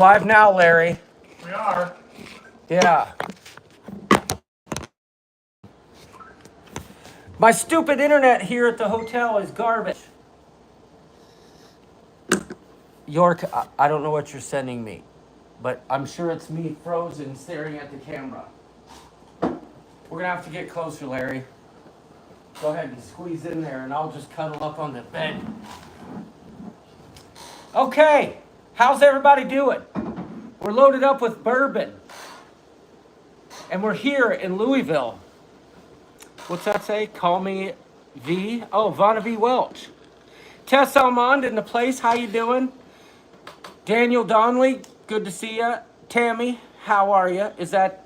Live now, Larry. We are. Yeah. My stupid internet here at the hotel is garbage. York, I don't know what you're sending me, but I'm sure it's me frozen staring at the camera. We're gonna have to get closer, Larry. Go ahead and squeeze in there and I'll just cuddle up on the bed. Okay, how's everybody doing? We're loaded up with bourbon. And we're here in Louisville. What's that say? Call me V. Oh, Vanna V. Welch. Tess Almond in the place. How you doing? Daniel Donnelly. Good to see you. Tammy, how are you? Is that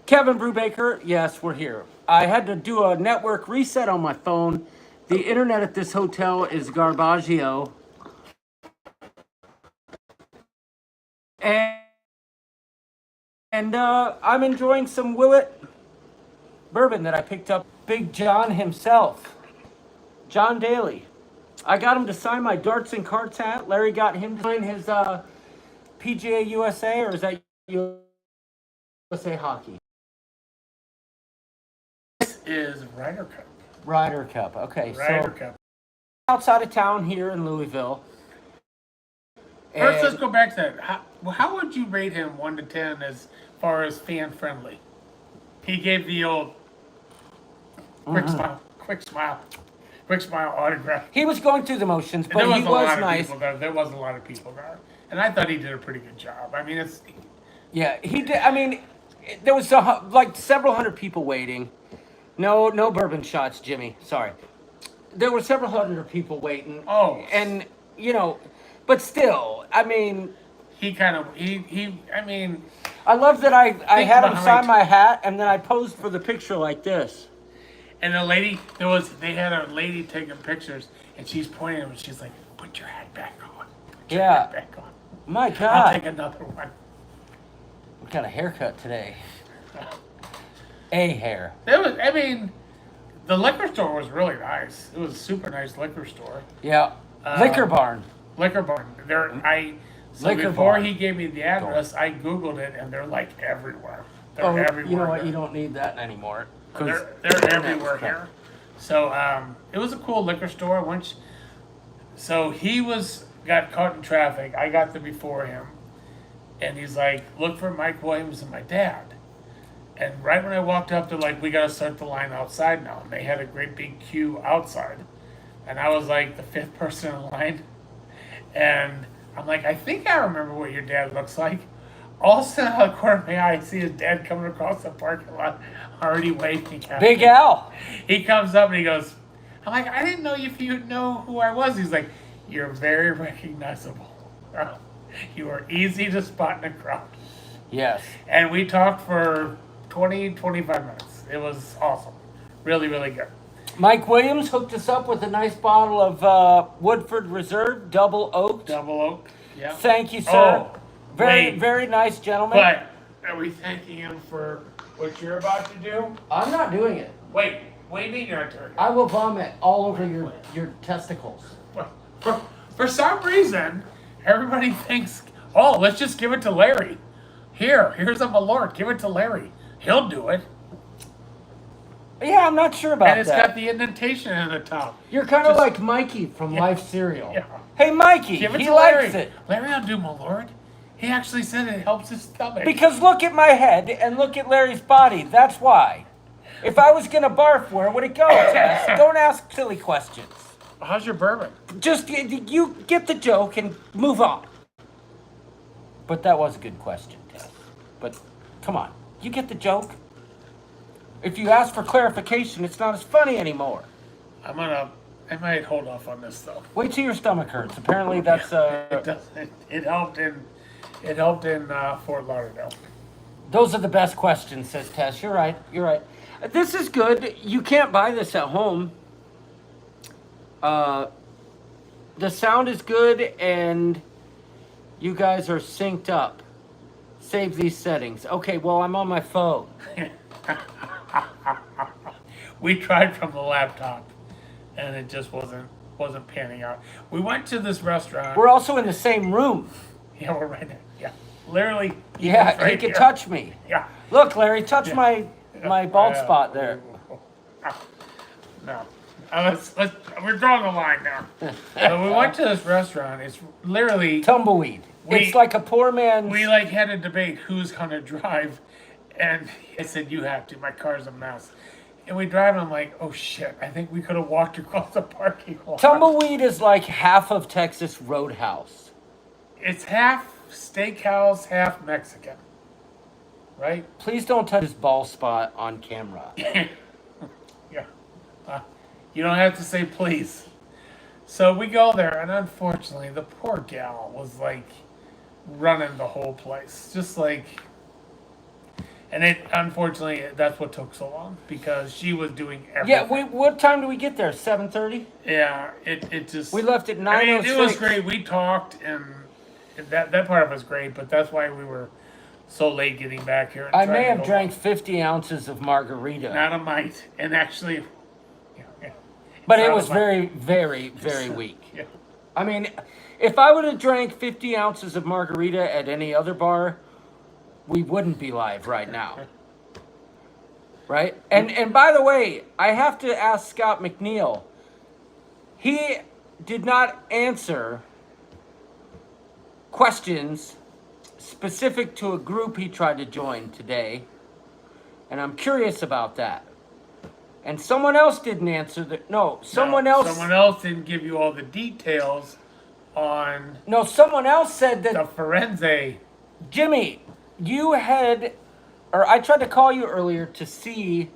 Kevin Brubaker? Yes, we're here. I had to do a network reset on my phone. The internet at this hotel is garbaggio. And I'm enjoying some Willet bourbon that I picked up. Big John himself, John Daly. I got him to sign my Darts and Carts hat. Larry got him to sign his PGA USA, or is that USA Hockey? This is Ryder Cup. Ryder Cup. Okay, Ryder so Cup. outside of town here in Louisville. First, let's go back to that. How would you rate him 1 to 10 as far as fan friendly? He gave the old quick smile autograph. He was going through the motions, but There he was nice. There was a lot of people there, and I thought he did a pretty good job. I mean, it's Yeah, he did. I mean, there was like several hundred people waiting. No bourbon shots, Jimmy. Sorry. There were several hundred people waiting. Oh. And, you know, but still, I mean, I mean, I love that I had him behind- sign my hat and then I posed for the picture like this. and they had a lady taking pictures, and she's pointing at him, and she's like, "Put your hat back on. Put your hat back on. My I'll God. take another one." We got a haircut today. A hair. The liquor store was really nice. It was a super nice liquor store. Yeah. Liquor barn. Liquor barn. Liquor Before barn. he gave me the address, I Googled it, and they're like everywhere. They're everywhere. You know what? here. You don't need that anymore. 'Cause They're everywhere here. So it was a cool liquor store. So he got caught in traffic. I got there before him, and he's like, "Look for Mike Williams and my dad." And right when I walked up, they're like, "We got to start the line outside now." And they had a great big queue outside, and I was like the 5th person in line, and I'm like, "I think I remember what your dad looks like." All of a sudden, out of the corner of my eye, I see his dad coming across the parking lot, already waving at Big me. Al. He comes up and he goes, I'm like, "I didn't know if you know who I was." He's like, "You're very recognizable. You are easy to spot in a crowd." Yes. And we talked for 25 minutes. It was awesome. Really, really good. Mike Williams hooked us up with a nice bottle of Woodford Reserve, double oaked. Double oak. Yeah. Thank you, sir. Oh, very, wait. very nice gentleman. But are we thanking him for what you're about to do? I'm not doing it. Wait, what do you mean you're not doing it? I will vomit all over your testicles. For some reason, everybody thinks, "Oh, let's just give it to Larry. Here's a Malort. Give it to Larry. He'll do it." Yeah, I'm not sure about And it's that. got the indentation in the top. You're kind of Just- like Mikey from Life Cereal. Yeah. Hey, Mikey, Give it he to likes Larry. it. Larry will do Malort. He actually said it helps his stomach. Because look at my head and look at Larry's body. That's why. If I was going to barf, where would it go, Tess? Don't ask silly questions. How's your bourbon? Just, you get the joke and move on. But that was a good question, Tess. But come on, you get the joke? If you ask for clarification, it's not as funny anymore. I might hold off on this though. Wait till your stomach hurts. Apparently that's, It doesn't. It helped in Fort Lauderdale. those are the best questions, says Tess. You're right. This is good. You can't buy this at home. The sound is good and you guys are synced up. Save these settings. Okay, well, I'm on my phone. We tried from the laptop, and it just wasn't wasn't panning out. We went to this restaurant. We're also in the same room. Yeah, we're right there. Yeah, literally. Yeah, right he can here. touch me. Yeah. Look, Larry, touch my bald spot there. No. We're drawing the line now. So we went to this restaurant. It's literally, Tumbleweed. It's like a poor man's. we like had a debate who's gonna drive, and I said you have to. My car's a mess. And we drive, and I'm like, oh shit! I think we could have walked across the parking lot. Tumbleweed is like half of Texas Roadhouse. It's half steakhouse, half Mexican, right? Please don't touch his bald spot on camera. Yeah. You don't have to say please. So we go there, and unfortunately, the poor gal was like running the whole place, just like. And unfortunately, that's what took so long because she was doing everything. Yeah, what time do we get there? 7:30? Yeah, it just. We left at 9:06. I mean, it was great. We talked, and that part of it was great, but that's why we were so late getting back here. And I trying may to have go drank 50 ounces of margarita. Not a mite, and actually. But it was very, very, very weak. Yeah. I mean, if I would have drank 50 ounces of margarita at any other bar, we wouldn't be live right now. Right? And by the way, I have to ask Scott McNeil. He did not answer questions specific to a group he tried to join today. And I'm curious about that. And someone else didn't answer someone else didn't give you all the details on someone else said that the forense. Jimmy, I tried to call you earlier to see,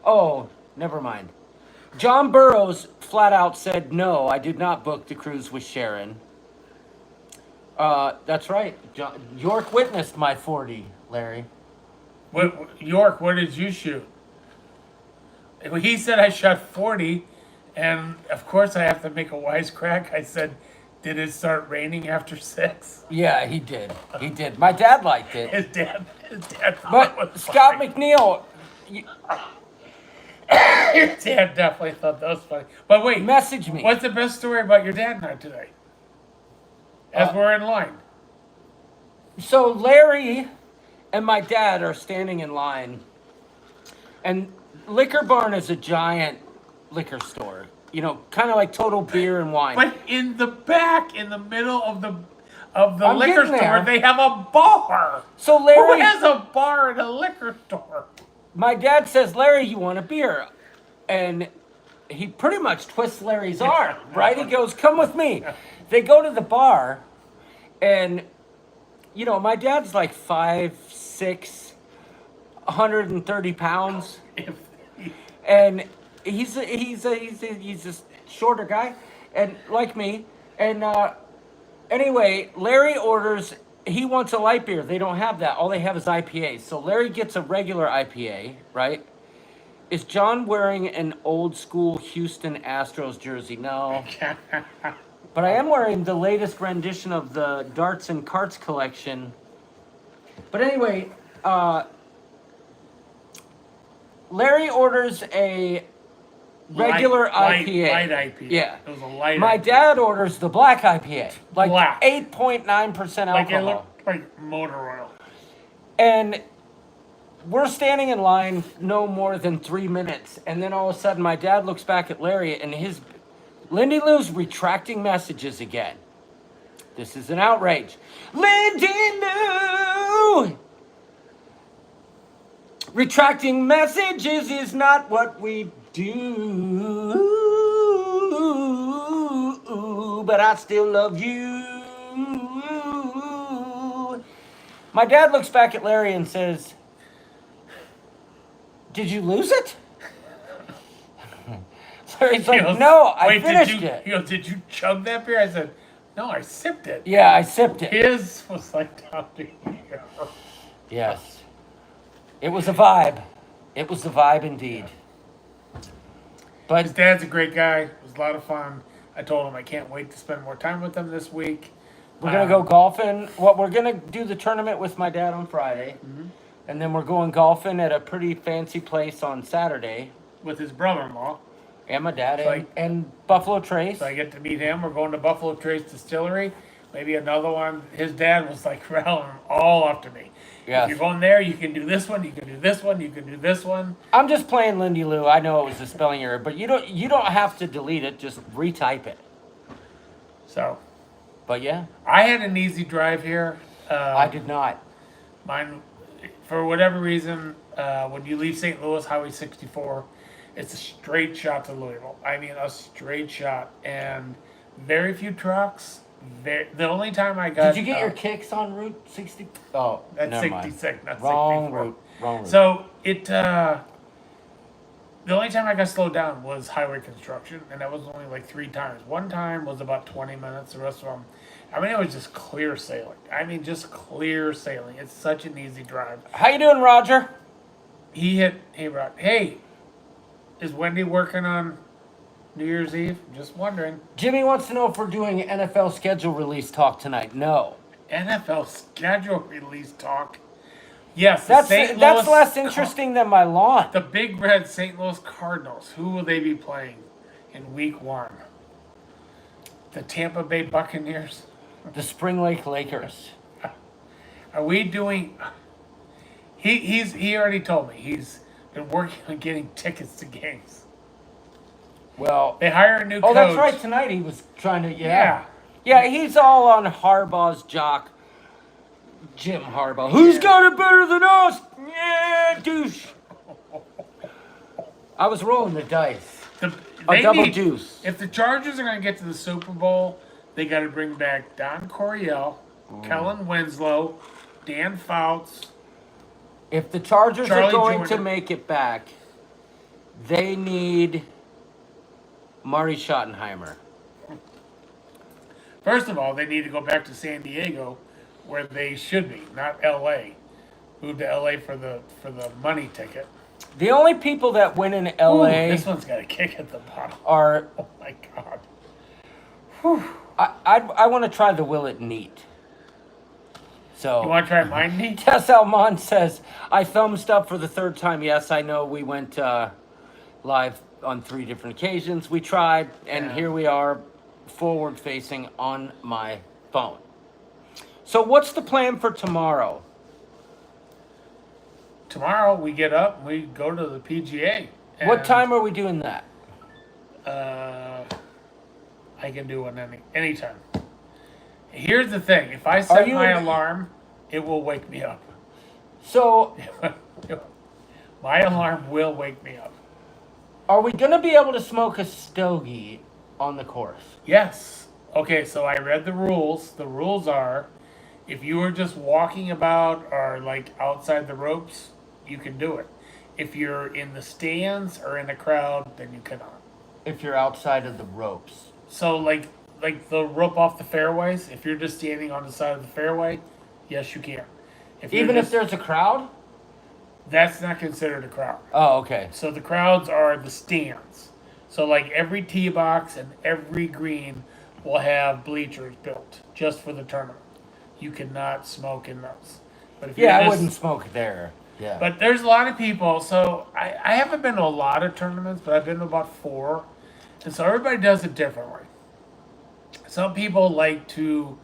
never mind. John Burroughs flat out said, no, I did not book the cruise with Sharon. That's right. York witnessed my 40, Larry. York, what did you shoot? He said I shot 40, and of course I have to make a wisecrack. I said, did it start raining after 6? Yeah, he did. He did. My dad liked it. His dad But Scott McNeil, His dad definitely thought that was funny. But wait, message me. What's the best story about your dad and I today? As we're in line. So Larry and my dad are standing in line, and Liquor Barn is a giant liquor store. Kind of like Total Beer and Wine. But in the back, in the middle of the I'm liquor getting store, there. they have a bar. So Larry, Who has a bar in a liquor store? my dad says, Larry, you want a beer? And he pretty much twists Larry's arm, right? He goes, come with me. They go to the bar, and, my dad's like 5'6", 130 pounds. And he's a shorter guy, and like me. And anyway, Larry orders. He wants a light beer. They don't have that. All they have is IPA. So Larry gets a regular IPA, right? Is John wearing an old school Houston Astros jersey? No. But I am wearing the latest rendition of the Darts and Carts collection. But anyway, Larry orders a regular IPA. Light IPA. Yeah. It was a light My IPA. dad orders the black IPA. Like Black. 8.9% alcohol. Like it looked like motor oil. And we're standing in line no more than 3 minutes. And then all of a sudden my dad looks back at Larry, and Lindy Lou's retracting messages again. This is an outrage. Lindy Lou! Retracting messages is not what we do, but I still love you. My dad looks back at Larry and says, did you lose it? Larry's like, no, I finished it. He goes, did you chug that beer? I said, no, I sipped it. Yeah, I sipped it. His was like down to here. Yes. It was a vibe. It was a vibe indeed. His But dad's a great guy. It was a lot of fun. I told him I can't wait to spend more time with him this week. we're going to go golfing. Well, we're going to do the tournament with my dad on Friday. Mm-hmm. And then we're going golfing at a pretty fancy place on Saturday. with his brother-in-law. And my dad So and Buffalo Trace. So I get to meet him. We're going to Buffalo Trace Distillery. Maybe another one. His dad was like rattling all up to me. Yes. If you're going there, you can do this one, you can do this one, you can do this one. I'm just playing Lindy Lou. I know it was a spelling error, but you don't have to delete it. Just retype it. So, But yeah, I had an easy drive here. I did not. Mine, for whatever reason, when you leave St. Louis, Highway 64, it's a straight shot to Louisville. I mean, a straight shot, and very few trucks. The only time I got. Did you get your kicks on Route 60? Oh, That's never 66, mind. not Wrong 64. route. Wrong route. So the only time I got slowed down was highway construction, and that was only like 3 times. One time was about 20 minutes. The rest of them, I mean, it was just clear sailing. I mean, just clear sailing. It's such an easy drive. How you doing, Roger? Hey, Rod. Hey, is Wendy working on New Year's Eve? Just wondering. Jimmy wants to know if we're doing NFL schedule release talk tonight. No. NFL schedule release talk. Yes, That's St. that's Louis less interesting than my lawn. The Big Red St. Louis Cardinals. Who will they be playing in Week 1? The Tampa Bay Buccaneers. The Spring Lake Lakers. Are we doing? He already told me he's been working on getting tickets to games. Well, They hire a new coach. oh, that's right. Tonight he was trying to. Yeah. Yeah, he's all on Harbaugh's jock. Jim Harbaugh. Who's got it better than us? Yeah, douche. I was rolling the dice. A double deuce. If the Chargers are going to get to the Super Bowl, they got to bring back Don Coryell, Kellen Winslow, Dan Fouts. If the Chargers Charlie are going Jordan. to make it back, they need Marty Schottenheimer. First of all, they need to go back to San Diego, where they should be, not L.A. Move to L.A. for the money ticket. The only people that win in Ooh, LA this one's got a kick at the bottom. are. Oh my God. I want to try the Will It Neat. So. You want to try mine, Nate? Tess Almon says, I thumbs up for the 3rd time. Yes, I know we went live on 3 different occasions. We tried, and Yeah. here we are, forward facing on my phone. So, what's the plan for tomorrow? Tomorrow we get up and we go to the PGA. What and, time are we doing that? I can do it anytime. Here's the thing. If I set my alarm, it will wake me up. So, My alarm will wake me up. are we going to be able to smoke a stogie on the course? Yes. Okay, so I read the rules. The rules are, if you were just walking about or like outside the ropes, you can do it. If you're in the stands or in the crowd, then you cannot. If you're outside of the ropes. So like the rope off the fairways, if you're just standing on the side of the fairway, yes, you can. Even if there's a crowd? That's not considered a crowd. Oh, okay. So the crowds are the stands. So like every tee box and every green will have bleachers built just for the tournament. You cannot smoke in those. But if Yeah, you're I just- wouldn't smoke there. Yeah. But there's a lot of people. So I haven't been to a lot of tournaments, but I've been to about 4. And so everybody does it differently. Some people like to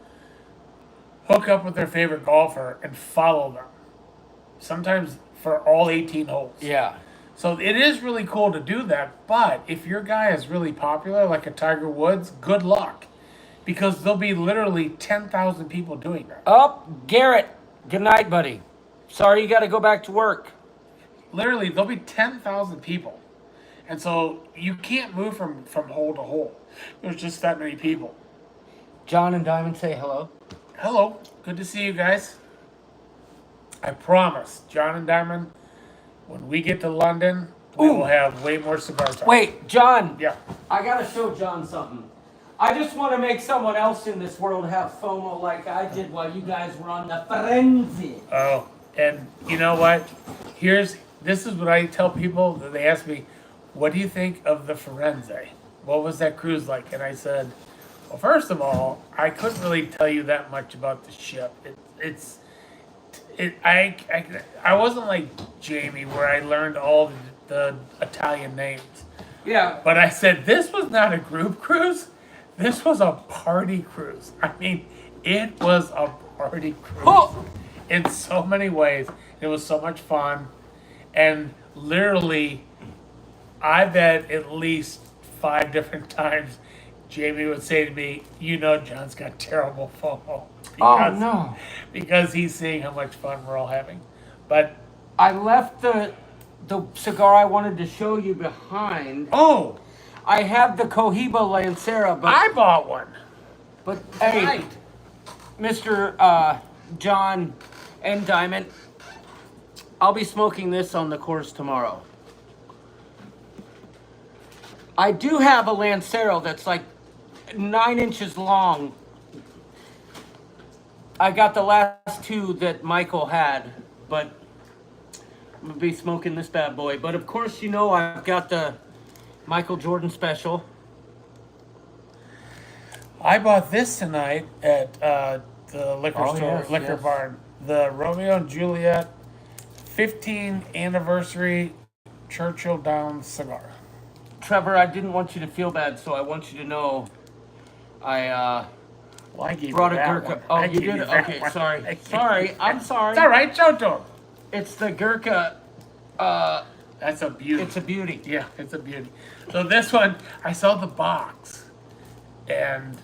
hook up with their favorite golfer and follow them. Sometimes for all 18 holes. Yeah. So it is really cool to do that, but if your guy is really popular, like a Tiger Woods, good luck. Because there'll be literally 10,000 people doing that. Oh, Garrett. Good night, buddy. Sorry you got to go back to work. Literally, there'll be 10,000 people. And so you can't move from hole to hole. There's just that many people. John and Diamond say hello. Hello, good to see you guys. I promise, John and Diamond, when we get to London, we will have way more cigar time. Wait, John. Yeah. I got to show John something. I just want to make someone else in this world have FOMO like I did while you guys were on the frenzy. Oh, and you know what? This is what I tell people that they ask me, what do you think of the Firenze? What was that cruise like? And I said, well, first of all, I couldn't really tell you that much about the ship. I wasn't like Jamie where I learned all the Italian names. Yeah. But I said, this was not a group cruise. This was a party cruise. I mean, it was a party cruise Oh. in so many ways. It was so much fun. And literally, I bet at least 5 different times, Jamie would say to me, you know, John's got terrible FOMO. Oh, no. Because he's seeing how much fun we're all having. But, I left the cigar I wanted to show you behind. oh, I have the Cohiba Lancera, but I bought one. hey, Right. Mr. John and Diamond, I'll be smoking this on the course tomorrow. I do have a Lancero that's like 9 inches long. I got the last 2 that Michael had, but I'm gonna be smoking this bad boy. But of course, you know, I've got the Michael Jordan special. I bought this tonight at the liquor Oh, store, yes, liquor yes. barn. The Romeo and Juliet 15th anniversary Churchill Downs cigar. Trevor, I didn't want you to feel bad, so I want you to know I Well, I gave brought a you that Gurkha. one. Oh, I you gave did? that Okay, one. sorry. I gave Sorry, you I'm that. sorry. It's all right. Show it to him. It's the Gurkha. That's a beauty. It's a beauty. Yeah, it's a beauty. So this one, I saw the box, and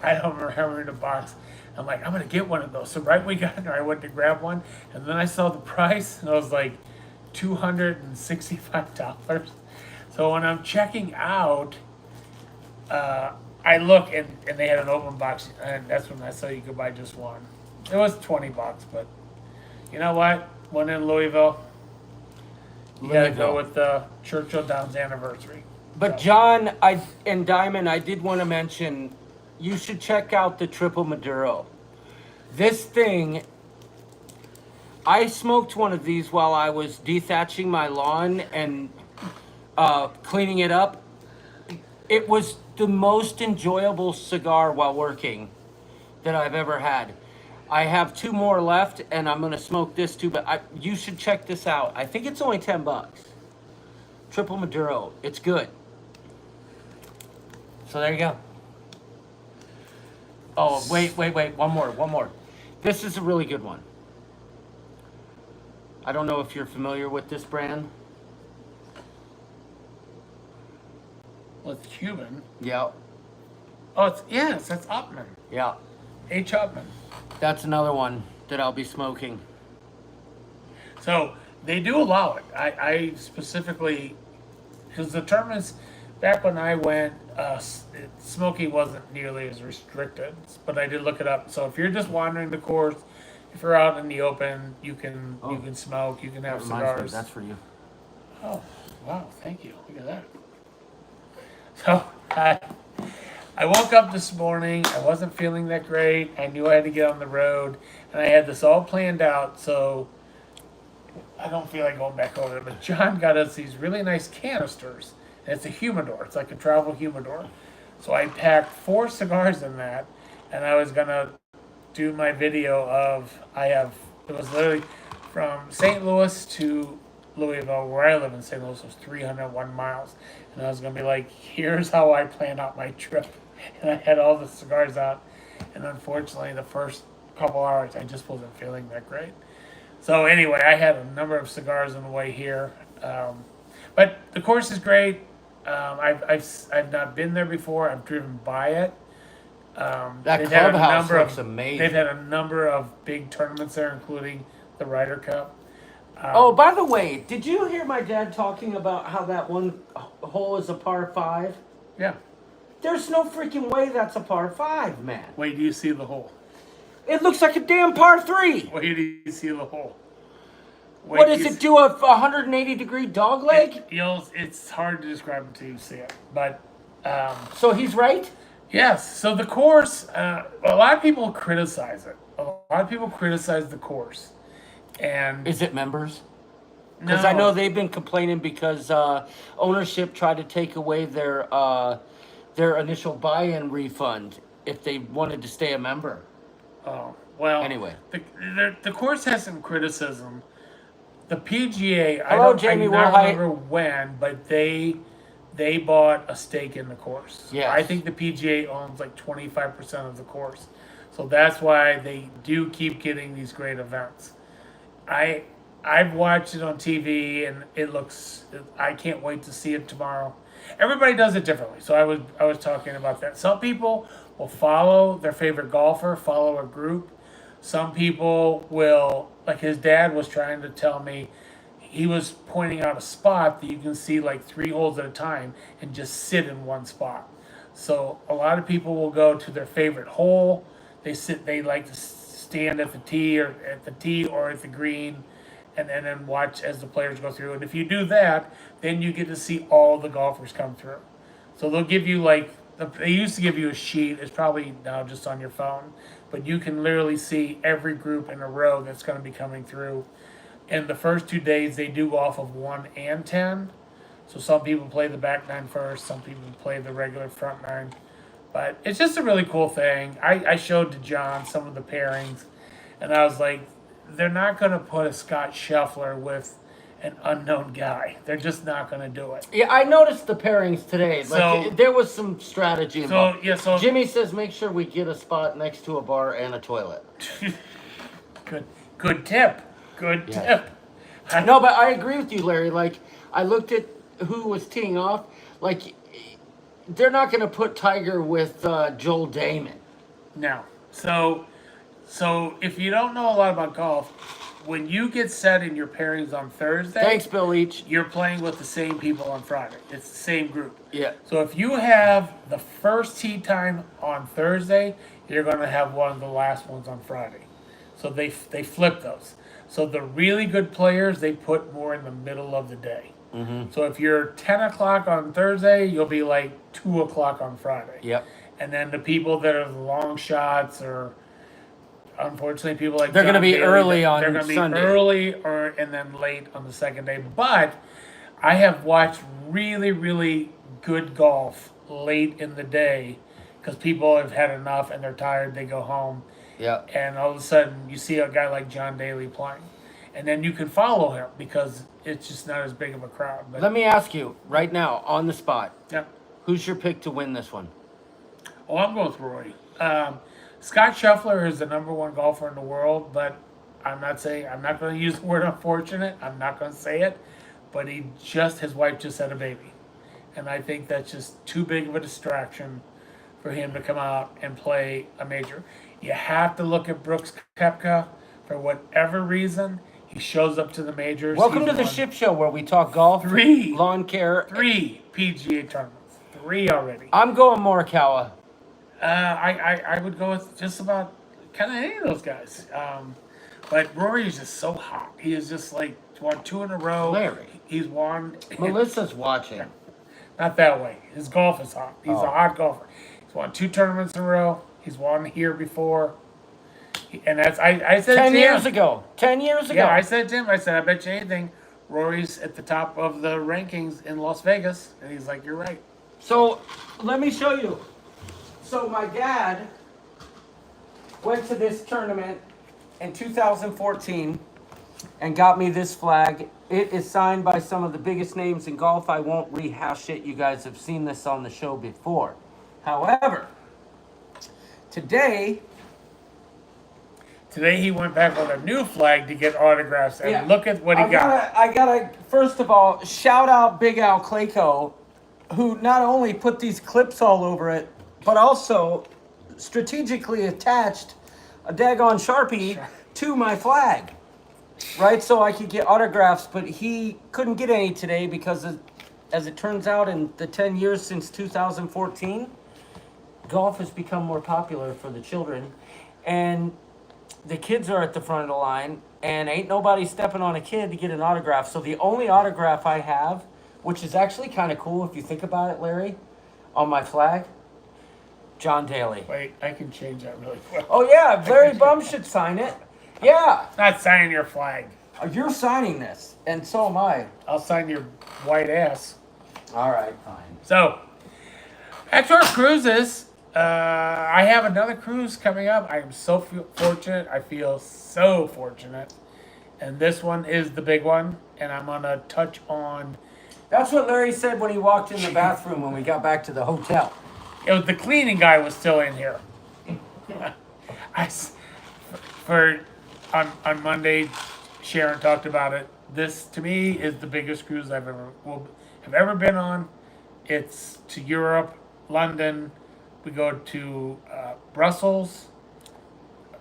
I don't remember the box. I'm like, I'm gonna get one of those. So right when we got there, I went to grab one, and then I saw the price, and I was like, $265. So when I'm checking out, I look and they had an open box, and that's when I saw you could buy just one. It was $20, but you know what? One in Louisville. You gotta go Louisville. with the Churchill Downs anniversary. But John, and Diamond, I did want to mention, you should check out the Triple Maduro. This thing, I smoked one of these while I was dethatching my lawn and cleaning it up. It was the most enjoyable cigar while working that I've ever had. I have 2 more left, and I'm gonna smoke this too. But you should check this out. I think it's only $10. Triple Maduro. It's good. So there you go. Oh, wait. One more. This is a really good one. I don't know if you're familiar with this brand. Well, it's Cuban. Yeah. Oh, that's Upman. Yeah. H. Upman. That's another one that I'll be smoking. So they do allow it. I specifically, because the tournaments back when I went, smoking wasn't nearly as restricted. But I did look it up. So if you're just wandering the course, if you're out in the open, you can smoke, you can have cigars. That's for you. Oh, wow! Thank you. Look at that. So I woke up this morning. I wasn't feeling that great. I knew I had to get on the road, and I had this all planned out. So I don't feel like going back over it. But John got us these really nice canisters, and it's a humidor. It's like a travel humidor. So I packed 4 cigars in that, and I was gonna do my video of it was literally from St. Louis to Louisville, where I live in St. Louis, was 301 miles. And I was going to be like, here's how I planned out my trip. And I had all the cigars out. And unfortunately, the first couple hours, I just wasn't feeling that great. So anyway, I had a number of cigars on the way here. But the course is great. I've not been there before. I've driven by it. That they've had a clubhouse number looks of- amazing. They've had a number of big tournaments there, including the Ryder Cup. Oh, by the way, did you hear my dad talking about how that one hole is a par 5? Yeah. There's no freaking way that's a par 5, man. Wait, do you see the hole? It looks like a damn par 3. Wait, do you see the hole? Wait, What does it do? A 180-degree dog leg? It's hard to describe until you see it. But, So he's right? yes. So the course, a lot of people criticize it. A lot of people criticize the course. And Is it members? Because I know they've been complaining because ownership tried to take away their initial buy-in refund if they wanted to stay a member. Oh, well. Anyway. The course has some criticism. The PGA, Hello, I Jamie don't Wilhite. remember when, but they they bought a stake in the course. Yes. I think the PGA owns like 25% of the course. So that's why they do keep getting these great events. I've watched it on TV and it looks. I can't wait to see it tomorrow. Everybody does it differently, so I was talking about that. Some people will follow their favorite golfer, follow a group. Some people will, like his dad was trying to tell me, he was pointing out a spot that you can see like 3 holes at a time and just sit in one spot. So a lot of people will go to their favorite hole. They like to stand at the tee or at the green and then watch as the players go through. And if you do that, then you get to see all the golfers come through. So they'll give you they used to give you a sheet. It's probably now just on your phone, but you can literally see every group in a row that's going to be coming through. And the first 2 days they do go off of 1 and 10. So some people play the back nine first, some people play the regular front nine. But it's just a really cool thing. I showed to John some of the pairings, and I was like, they're not going to put a Scott Scheffler with an unknown guy. They're just not going to do it. Yeah, I noticed the pairings today. So- There was some strategy involved. So Jimmy says make sure we get a spot next to a bar and a toilet. good tip. Good Yeah. tip. No, but I agree with you, Larry. Like, I looked at who was teeing off. Like, they're not going to put Tiger with Joel Damon. No. So if you don't know a lot about golf, when you get set in your pairings on Thursday, Thanks, Bill Leach. you're playing with the same people on Friday. It's the same group. Yeah. So if you have the first tee time on Thursday, you're going to have one of the last ones on Friday. So they flip those. So the really good players, they put more in the middle of the day. Mm-hmm. So if you're 10 o'clock on Thursday, you'll be like 2 o'clock on Friday. Yep. And then the people that are the long shots or unfortunately people like They're John gonna be Daly, early on they're going to be Sunday. early and then late on the second day. But I have watched really, really good golf late in the day because people have had enough and they're tired. They go home. Yeah. And all of a sudden, you see a guy like John Daly playing. And then you can follow him because it's just not as big of a crowd. But Let me ask you right now, on the spot, yeah. who's your pick to win this one? Oh, I'm going with Rory. Scott Scheffler is the number 1 golfer in the world, but I'm not going to use the word unfortunate. I'm not going to say it. But his wife just had a baby. And I think that's just too big of a distraction for him to come out and play a major. You have to look at Brooks Koepka. For whatever reason, he shows up to the majors. Welcome He's to the won ship show where we talk golf, 3 lawn care. 3 PGA tournaments. 3 already. I'm going Morikawa. I would go with just about kind of any of those guys. But Rory is just so hot. He is just like won 2 in a row. Larry. He's won. Melissa's watching. Not that way. His golf is hot. He's Oh. a hot golfer. He's won 2 tournaments in a row. He's won here before. And that's I said 10 to years him, ago. 10 years ago. Yeah, I said to him, I said, I bet you anything, Rory's at the top of the rankings in Las Vegas. And he's like, you're right. So, let me show you. So, my dad went to this tournament in 2014 and got me this flag. It is signed by some of the biggest names in golf. I won't rehash it. You guys have seen this on the show before. However, today he went back with a new flag to get autographs. And look at what he got. I gotta, first of all, shout out Big Al Clayco, who not only put these clips all over it, but also strategically attached a daggone Sharpie to my flag. Right, so I could get autographs, but he couldn't get any today because, as it turns out, in the 10 years since 2014, golf has become more popular for the children, and the kids are at the front of the line, and ain't nobody stepping on a kid to get an autograph. So the only autograph I have, which is actually kind of cool if you think about it, Larry, on my flag, John Daly. Wait, I can change that really quick. Oh yeah, Larry Bum should sign it. Yeah. Not signing your flag. You're signing this, and so am I. I'll sign your white ass. All right, fine. So, back to our cruises. I have another cruise coming up. I am so fortunate. I feel so fortunate. And this one is the big one. And I'm going to touch on That's what Larry said when he walked in the bathroom when we got back to the hotel. It was the cleaning guy was still in here. For on Monday, Sharon talked about it. This to me is the biggest cruise have ever been on. It's to Europe, London. We go to Brussels.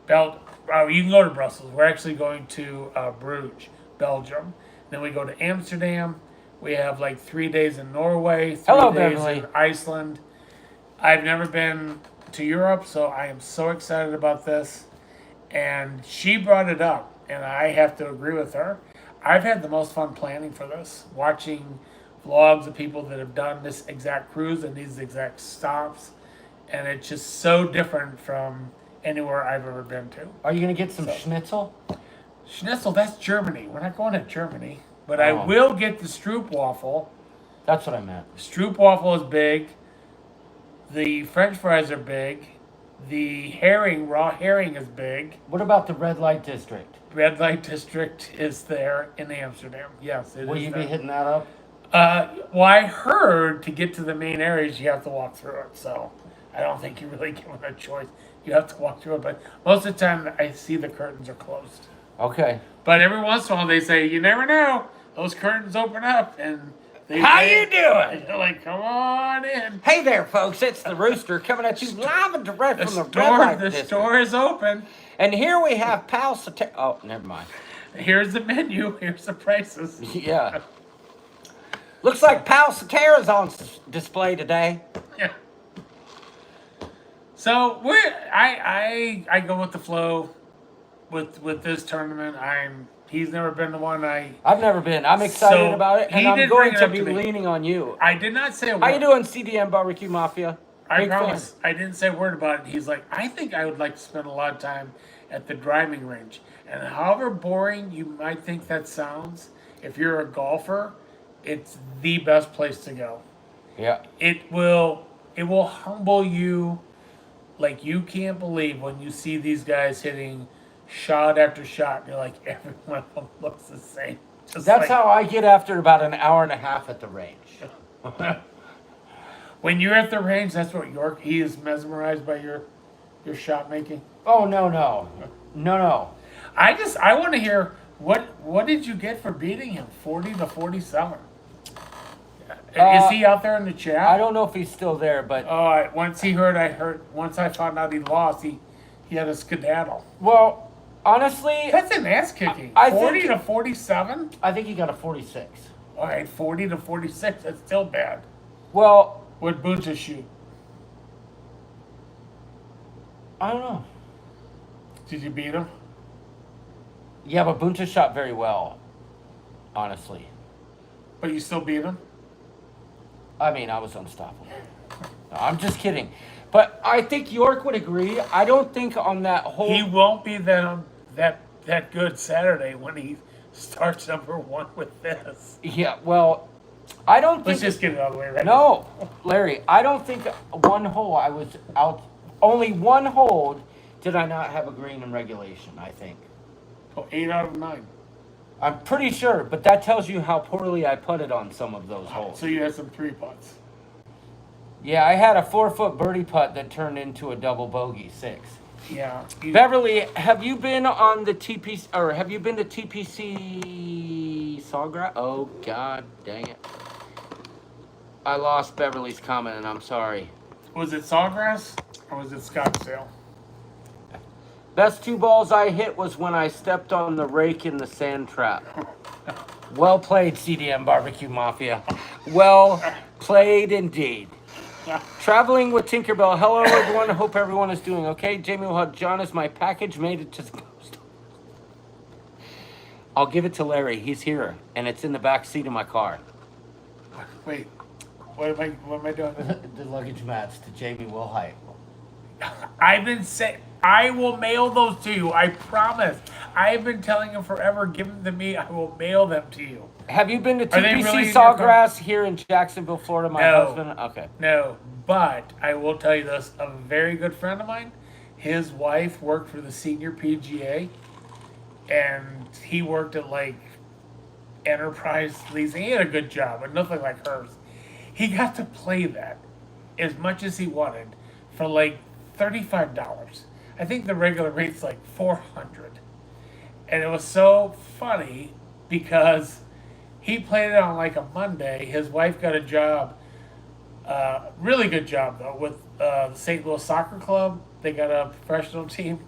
You can go to Brussels. We're actually going to Bruges, Belgium. Then we go to Amsterdam. We have like 3 days in Norway, 3 Hello, days Beverly. in Iceland. I've never been to Europe, so I am so excited about this. And she brought it up, and I have to agree with her. I've had the most fun planning for this, watching vlogs of people that have done this exact cruise and these exact stops. And it's just so different from anywhere I've ever been to. Are you going to get some schnitzel? Schnitzel, that's Germany. We're not going to Germany. But I will get the Stroopwafel. That's what I meant. Stroopwafel is big. The French fries are big. The herring, raw herring, is big. What about the red light district? Red light district is there in Amsterdam. Yes, it Will is you there. be hitting that up? Well, I heard to get to the main areas you have to walk through it. So I don't think you really given a choice. You have to walk through it. But most of the time, I see the curtains are closed. Okay. But every once in a while, they say, you never know. Those curtains open up and How you doing? You're like, come on in. Hey there, folks. It's the Rooster coming at you live and direct from the red light The district. store is open. And here we have Pal Sate- Oh, never mind. Here's the menu. Here's the prices. Yeah. Looks like Pal Satara's on display today. Yeah. So I go with the flow with this tournament. He's never been the one I've never been. I'm excited So, about it, and he I'm did going bring it to up be to me. leaning on you. I did not say a word. How you doing, CDM Barbecue Mafia? I Big fan. promise. I didn't say a word about it. He's like, I think I would like to spend a lot of time at the driving range. And however boring you might think that sounds, if you're a golfer, it's the best place to go. Yeah. It will humble you like you can't believe when you see these guys hitting shot after shot. And you're like, every one of them looks the same. Just That's like, how I get after about an hour and a half at the range. when you're at the range, that's what he is mesmerized by your shot making. Oh, no. I want to hear what did you get for beating him 40-47? Is he out there in the chat? I don't know if he's still there, but... Once I found out he lost, he had a skedaddle. Well, honestly... That's an ass kicking. I 40-47? I think he got a 46. All right, 40-46. That's still bad. Well... What Bunta shoot? I don't know. Did you beat him? Yeah, but Bunta shot very well. Honestly. But you still beat him? I mean, I was unstoppable. No, I'm just kidding. But I think York would agree. I don't think on that whole... He won't be that good Saturday when he starts number one with this. Yeah, well, I don't think... Let's just get it out of the way right No, Larry, I don't think one hole I was out... Only one hole did I not have a green in regulation, I think. now. 8 out of 9. I'm pretty sure, but that tells you how poorly I putted on some of those holes. So you had some 3 putts. Yeah, I had a 4-foot birdie putt that turned into a double bogey 6. Yeah. Beverly, have you been on the TPC, or have you been to TPC Sawgrass? Oh, god dang it. I lost Beverly's comment, and I'm sorry. Was it Sawgrass or was it Scottsdale? Best 2 balls I hit was when I stepped on the rake in the sand trap. Well played, CDM Barbecue Mafia. Well played indeed. Traveling with Tinkerbell. Hello, everyone. Hope everyone is doing okay. Jamie will have John as my package made it to the post. I'll give it to Larry. He's here, and it's in the back seat of my car. Wait, what am I doing? The luggage mats to Jamie Wilhite. I've been saying I will mail those to you. I promise. I've been telling him forever. Give them to me. I will mail them to you. Have you been to Are they TPC really in your Sawgrass here in Jacksonville, Florida? My No. husband. Okay. No, but I will tell you this: a very good friend of mine, his wife worked for the senior PGA, and he worked at like enterprise leasing. He had a good job, but nothing like hers. He got to play that as much as he wanted for like $35. I think the regular rate's like 400. And it was so funny because he played it on like a Monday. His wife got a job, really good job though, with the St. Louis Soccer Club. They got a professional team,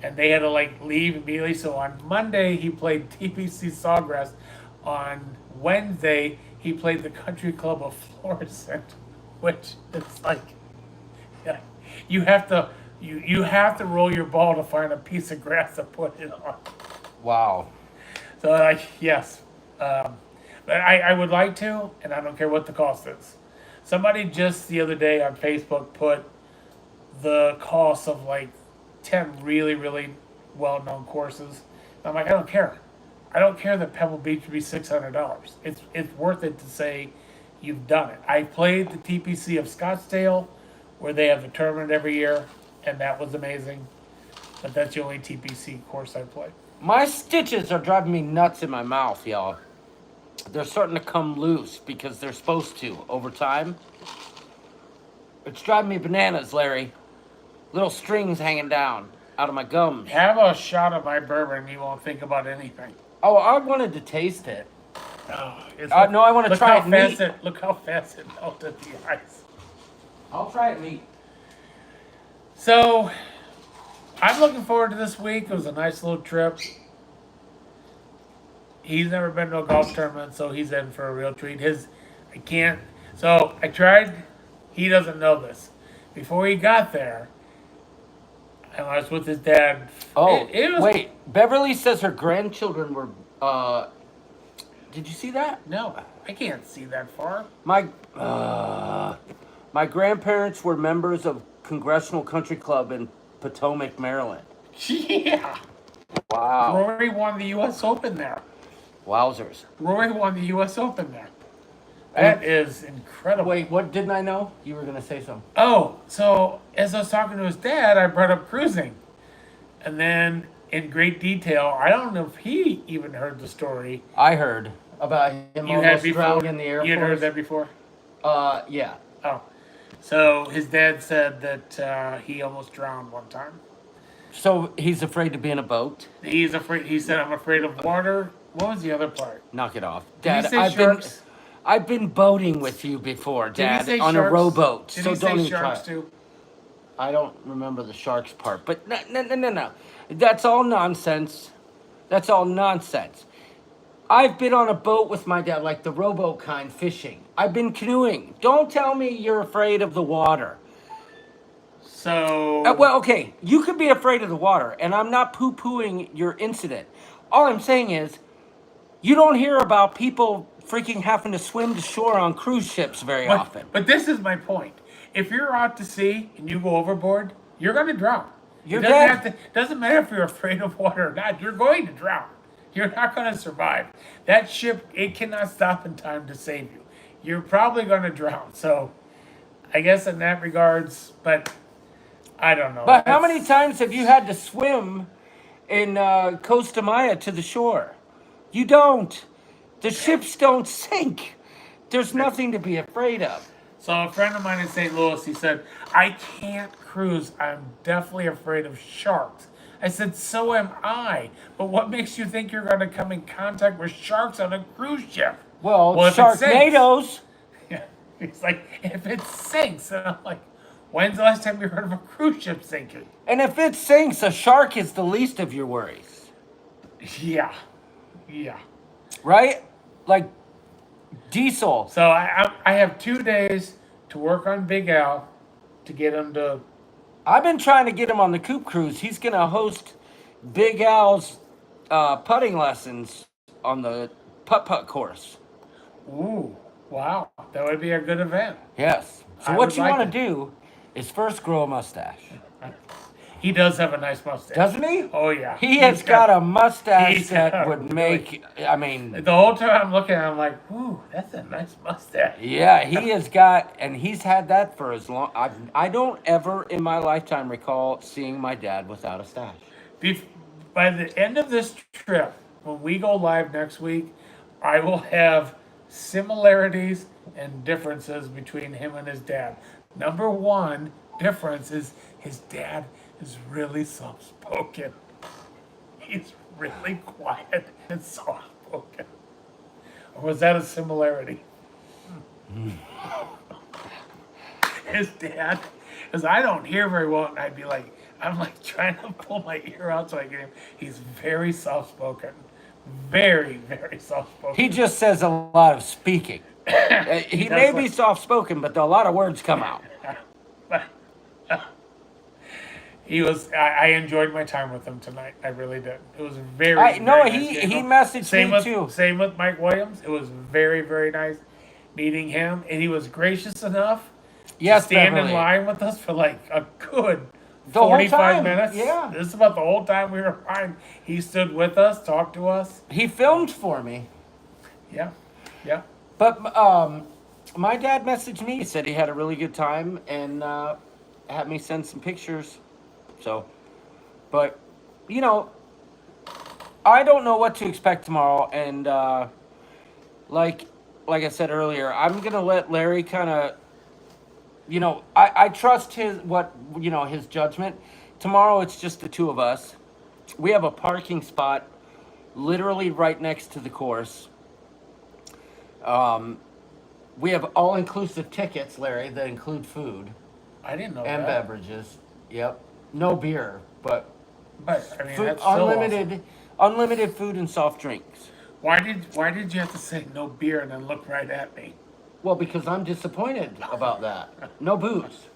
and they had to like leave immediately. So on Monday he played TPC Sawgrass. On Wednesday he played the Country Club of Florissant, which is like, yeah, you have to you have to roll your ball to find a piece of grass to put it on. Wow. So like yes, but I would like to, and I don't care what the cost is. Somebody just the other day on Facebook put the cost of like 10 really really well known courses. And I'm like, I don't care. I don't care that Pebble Beach would be $600. It's worth it to say you've done it. I played the TPC of Scottsdale, where they have the tournament every year, and that was amazing. But that's the only TPC course I played. My stitches are driving me nuts in my mouth, y'all. They're starting to come loose because they're supposed to over time. It's driving me bananas, Larry. Little strings hanging down out of my gums. Have a shot of my bourbon, and you won't think about anything. Oh, I wanted to taste it. Oh, No, I want to try it neat. Look how fast it melted the ice. I'll try it neat. So, I'm looking forward to this week. It was a nice little trip. He's never been to a golf tournament, so he's in for a real treat. I tried, he doesn't know this. Before he got there, and I was with his dad. Oh, it was, wait. Beverly says her grandchildren were, did you see that? No, I can't see that far. My grandparents were members of Congressional Country Club in Potomac, Maryland. Yeah. Wow. Rory won the U.S. Open there. Wowzers. Rory won the U.S. Open there. That is incredible. Wait, what didn't I know? You were going to say something. Oh, so as I was talking to his dad, I brought up cruising. And then in great detail, I don't know if he even heard the story. I heard about him almost drowning in the Air Force. You had heard that before? Yeah. Oh. So his dad said that he almost drowned one time. So he's afraid to be in a boat? He's afraid. He said, I'm afraid of water. What was the other part? Knock it off. Did he say sharks? I've been boating with you before, Dad, on a rowboat. Did so he don't say even sharks try. too? I don't remember the sharks part, but no. That's all nonsense. That's all nonsense. I've been on a boat with my dad, like the rowboat kind, fishing. I've been canoeing. Don't tell me you're afraid of the water. So... well, okay, you could be afraid of the water, and I'm not poo-pooing your incident. All I'm saying is, you don't hear about people freaking having to swim to shore on cruise ships very often. But this is my point. If you're out to sea and you go overboard, you're going to drown. You're dead. It doesn't matter if you're afraid of water or not. You're going to drown. You're not going to survive. That ship, it cannot stop in time to save you. You're probably going to drown. So, I guess in that regards, but I don't know. But how many times have you had to swim in Costa Maya to the shore? You don't. The ships don't sink. There's nothing to be afraid of. So a friend of mine in St. Louis, he said, I can't cruise. I'm definitely afraid of sharks. I said, so am I. But what makes you think you're going to come in contact with sharks on a cruise ship? Well Sharknadoes. Yeah. He's like, if it sinks. And I'm like, when's the last time you heard of a cruise ship sinking? And if it sinks, a shark is the least of your worries. Yeah. Right? Like Diesel. So I have 2 days to work on Big Al to get him to... I've been trying to get him on the Coop Cruise. He's going to host Big Al's putting lessons on the putt-putt course. Ooh, wow. That would be a good event. Yes. So what you want to do is first grow a mustache. He does have a nice mustache. Doesn't he? Oh, yeah. He has got a mustache that would make, I mean... The whole time I'm looking at him, I'm like, ooh, that's a nice mustache. Yeah, he has got, and he's had that for as long... I don't ever in my lifetime recall seeing my dad without a stash. By the end of this trip, when we go live next week, I will have similarities and differences between him and his dad. Number one difference is his dad is really soft spoken. He's really quiet and soft spoken. Or was that a similarity? His dad, because I don't hear very well, and I'd be like, I'm like trying to pull my ear out so I get him. He's very soft spoken. Very, very soft spoken. He just says a lot of speaking. He may does be like- soft spoken, but a lot of words come out. But he was. I enjoyed my time with him tonight. I really did. It was very. No, very he nice messaged same me with, too. Same with Mike Williams. It was very, very nice meeting him, and he was gracious enough Yes, to stand Beverly. in line with us for like a good The whole 45 time, minutes. yeah. This is about the whole time we were fine. He stood with us, talked to us. He filmed for me. Yeah, yeah. But my dad messaged me, said he had a really good time, and had me send some pictures. So, but, you know, I don't know what to expect tomorrow, and like I said earlier, I'm going to let Larry kind of, you know, I trust his judgment. Tomorrow it's just the two of us. We have a parking spot literally right next to the course. We have all-inclusive tickets, Larry, that include food I didn't know and that. beverages. Yep. No beer, but But I mean, food, that's still unlimited food and soft drinks. awesome. Why did you have to say no beer and then look right at me? Well, because I'm disappointed about that. No booze.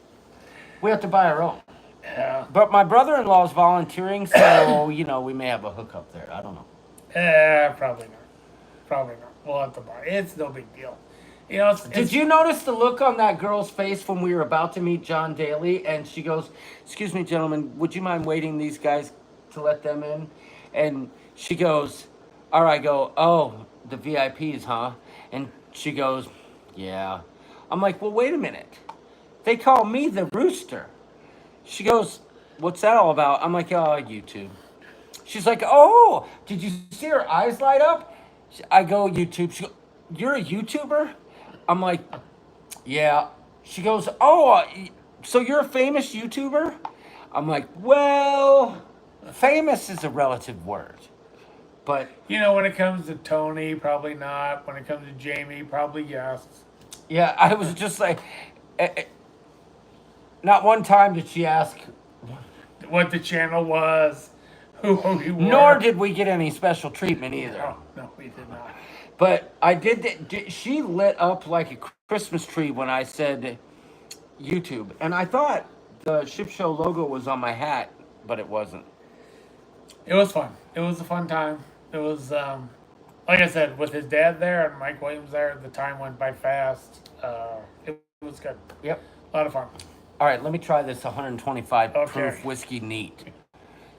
We have to buy our own. Yeah. But my brother-in-law is volunteering, so, you know, we may have a hookup there. I don't know. Probably not. Probably not. We'll have to buy. It's no big deal. You know, Did you notice the look on that girl's face when we were about to meet John Daly? And she goes, "Excuse me, gentlemen, would you mind waiting these guys to let them in?" And she goes, "All right." I go, "Oh, the VIPs, huh?" And she goes, "Yeah." I'm like, "Well, wait a minute. They call me the Rooster." She goes, "What's that all about?" I'm like, "Oh, YouTube." She's like, "Oh, did you see her eyes light up?" I go, "YouTube." She goes, "You're a YouTuber?" I'm like, "Yeah." She goes, "Oh, so you're a famous YouTuber?" I'm like, "Well, famous is a relative word." But You know, when it comes to Tony, probably not. When it comes to Jamie, probably yes. yeah, I was just like, not one time did she ask, What the channel was, who we were. nor did we get any special treatment either. No, we did not. But I did. She lit up like a Christmas tree when I said YouTube, and I thought the Ship Show logo was on my hat, but it wasn't. It was fun. It was a fun time. It was, like I said, with his dad there and Mike Williams there, the time went by fast. It was good. Yep. A lot of fun. All right, let me try this 125 proof Okay. whiskey neat.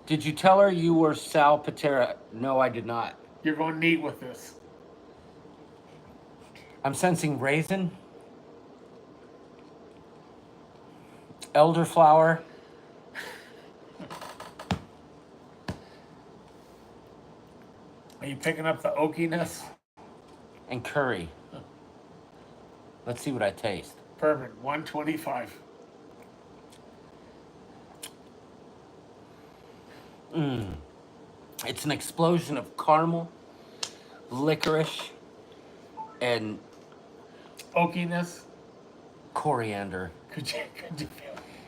Did you tell her you were Sal Patera? No, I did not. You're going neat with this. I'm sensing raisin, elderflower, Are you picking up the oakiness? and curry. Let's see what I taste. Perfect. 125. It's an explosion of caramel, licorice, and Oakiness. coriander. Could you feel?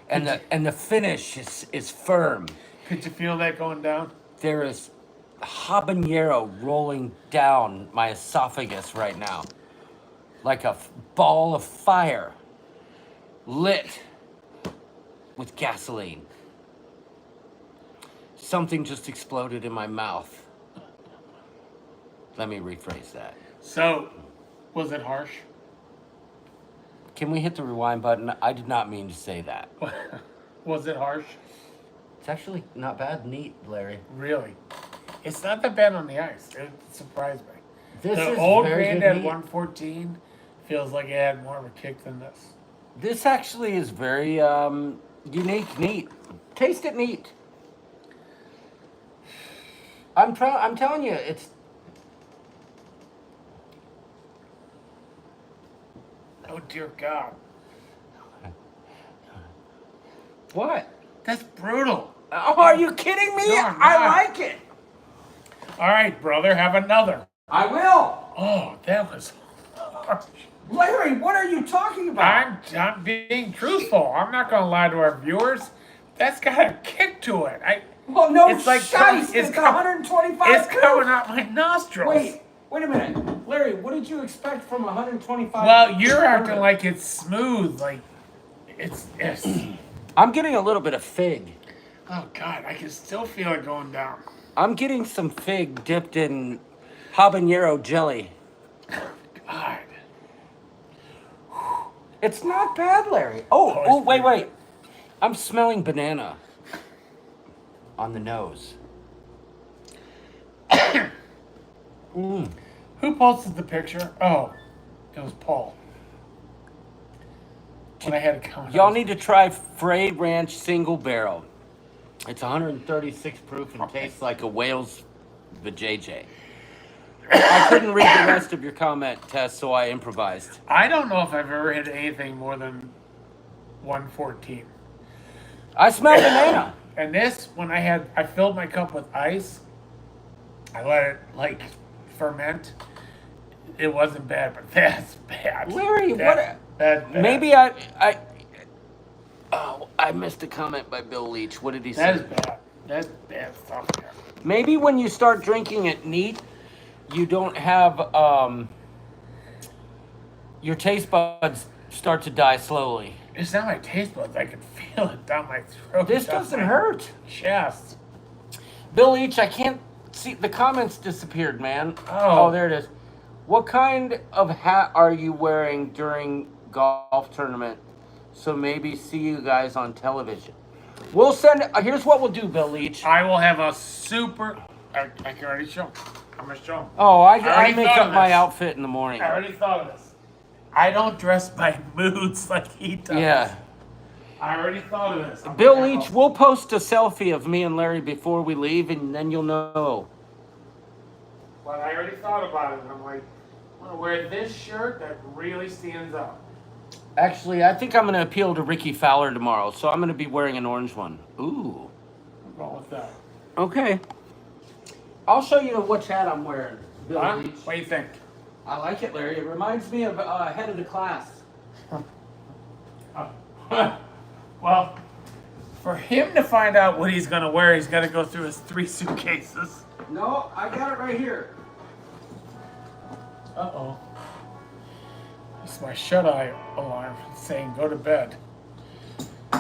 And the finish is firm. Could you feel that going down? There is habanero rolling down my esophagus right now, like a ball of fire lit with gasoline. Something just exploded in my mouth. Let me rephrase that. So, was it harsh? Can we hit the rewind button? I did not mean to say that. Was it harsh? It's actually not bad. Neat, Larry. Really? It's not that bad on the ice. It surprised me. This The is old very good Granddad neat. 114 feels like it had more of a kick than this. This actually is very unique, neat. Taste it neat. I'm telling you, it's dear God. What? That's brutal. Oh, are you kidding me? No, I'm I not. like it. All right, brother, have another. I will. Oh, that was harsh. Larry, what are you talking about? I'm being truthful. I'm not going to lie to our viewers. That's got a kick to it. Well, no It's like shice. It's com- 125 It's proof. coming out my nostrils. Wait a minute. Larry, what did you expect from 125? Well, you're acting like it's smooth. Like, it's. I'm getting a little bit of fig. Oh, God, I can still feel it going down. I'm getting some fig dipped in habanero jelly. God. It's not bad, Larry. Oh, wait. I'm smelling banana on the nose. Who posted the picture? Oh, it was Paul. When I had to come. Y'all need to try Frey Ranch Single Barrel. It's 136 proof and tastes like a whale's vajayjay. I couldn't read the rest of your comment, Tess, so I improvised. I don't know if I've ever hit anything more than 114. I smell banana. And this, when I filled my cup with ice, I let it like ferment. It wasn't bad, but that's bad. Larry, That's bad. Maybe I missed a comment by Bill Leach. What did he say? That is bad. That's bad stuff. Man. Maybe when you start drinking it neat, you don't have your taste buds start to die slowly. It's not my taste buds. I can feel it down my throat. This doesn't hurt. Chest. Bill Leach, I can't see the comments disappeared, man. Oh, There it is. What kind of hat are you wearing during golf tournament? So maybe see you guys on television. We'll send. Here's what we'll do, Bill Leach. I will have a super. I can already show. I'm gonna show him. Oh, I already make thought up of my this. outfit in the morning. I already thought of this. I don't dress by moods like he does. Yeah. I already thought of this. Bill Leach, we'll post a selfie of me and Larry before we leave, and then you'll know. But I already thought about it. And I'm like, I'm gonna wear this shirt that really stands out. Actually, I think I'm going to appeal to Ricky Fowler tomorrow, so I'm going to be wearing an orange one. Ooh. I'm going with that. Okay. I'll show you which hat I'm wearing, Bill Huh? Leach. What do you think? I like it, Larry. It reminds me of head of the class. Well, for him to find out what he's gonna wear, he's got to go through his 3 suitcases. No, I got it right here. Uh-oh. It's my shut-eye alarm saying go to bed.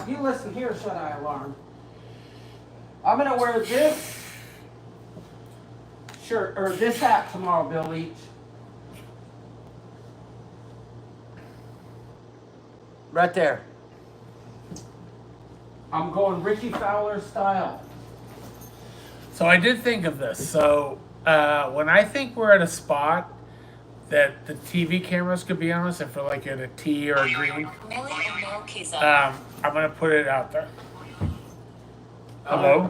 You listen here, shut-eye alarm. I'm going to wear this shirt, or this hat tomorrow, Bill Leach. Right there. I'm going Ricky Fowler style. So I did think of this. So when I think we're at a spot that the TV cameras could be on us, if we're like at a T or a green, I'm gonna put it out there. Hello?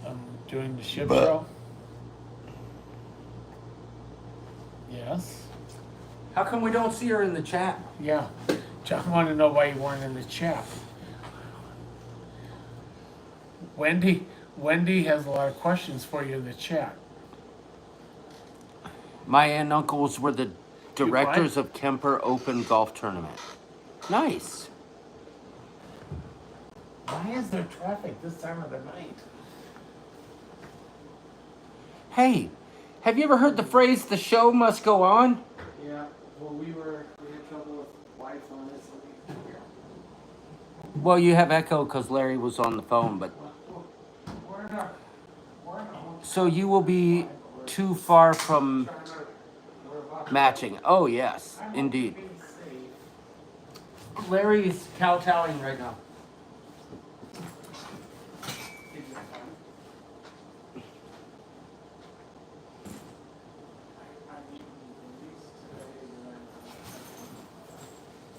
I'm doing the ship show. Yes. How come we don't see her in the chat? Yeah. John wanted to know why you weren't in the chat. Wendy has a lot of questions for you in the chat. My aunt and uncles were the directors of Kemper Open Golf Tournament. Nice. Why is there traffic this time of the night? Hey, have you ever heard the phrase, the show must go on? Yeah, well, we had trouble with Wi-Fi, so we. Well, you have echo because Larry was on the phone, but... We're not. So you will be too far from matching. Oh, yes, indeed. Larry's kowtowing right now.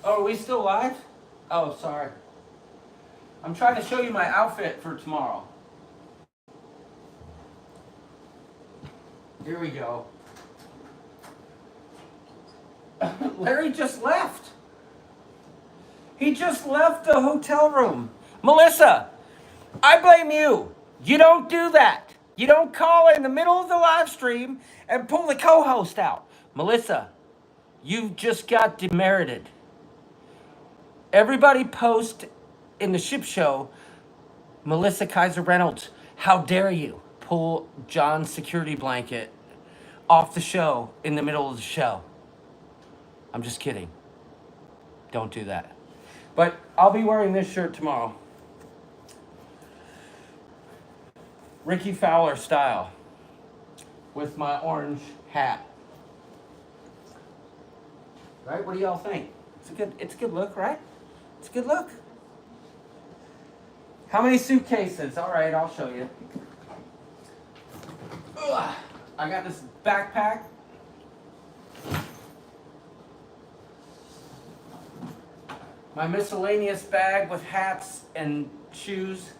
Oh, are we still live? Oh, sorry. I'm trying to show you my outfit for tomorrow. Here we go. Larry just left. He just left the hotel room. Melissa, I blame you. You don't do that. You don't call in the middle of the live stream and pull the co-host out. Melissa, you've just got demerited. Everybody post in the ship show, Melissa Kaiser Reynolds, how dare you pull John's security blanket off the show in the middle of the show. I'm just kidding. Don't do that. But I'll be wearing this shirt tomorrow. Ricky Fowler style. With my orange hat. Right? What do y'all think? It's a good look, right? It's a good look. How many suitcases? All right, I'll show you. Ugh. I got this backpack. My miscellaneous bag with hats and shoes.